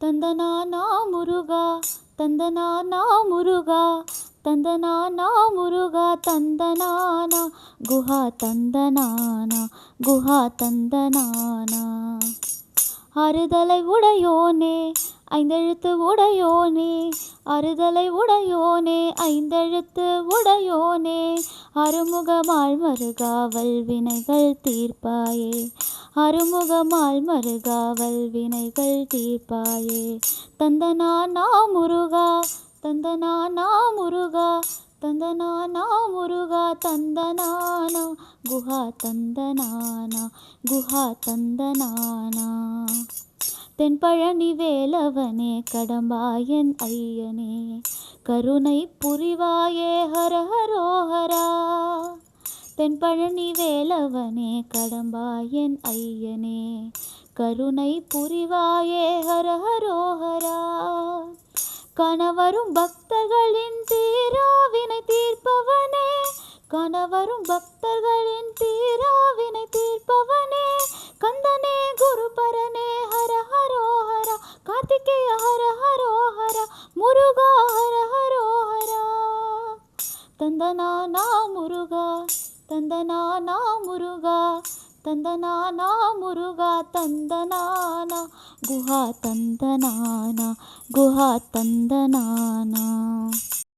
ತಂದನಾನಾ ಮುರುಘಾ ತಂದನಾನಾ ಮುರುಘಾ ತಂದನಾನಾ ಮುರುಘಾ ತಂದನಾನಾ ಗುಹಾ ತಂದನಾನಾ குஹா தந்தனானா. அறுதலை உடையோனே ஐந்தெழுத்து உடையோனே அறுதலை உடையோனே ஐந்தெழுத்து உடையோனே அருமுகமால் மருகாவல் வினைகள் தீர்ப்பாயே அருமுகமால் மருகாவல் வினைகள் தீர்ப்பாயே. தந்தனானா முருகா தந்தனானா முருகா தந்தனானா முருகா தந்தனானா குஹா தந்தனானா குஹா தந்தனானா. தென்பழனி வேலவனே கடம்பாயன் ஐயனே கருணை புரிவாயே ஹர ஹரோஹரா. தென்பழனி வேலவனே கடம்பாயன் ஐயனே கருணை புரிவாயே ஹர ஹரோஹரா. கணவரும் பக்தர்களின் தீராவினை தீர்ப்பவனே கணவரும் பக்தர்களின் தீராவினை தீர்ப்பவனே கந்தனே குருபரனே ஹர ஹரோஹரா. கார்த்திகேய ஹர ஹரோஹரா முருகா ஹர ஹரோஹரா. தந்தனானா முருகா தந்தனானா முருகா தந்தனானா முருகா தந்தனானா குஹா தந்தனானா குஹா தந்தனானா.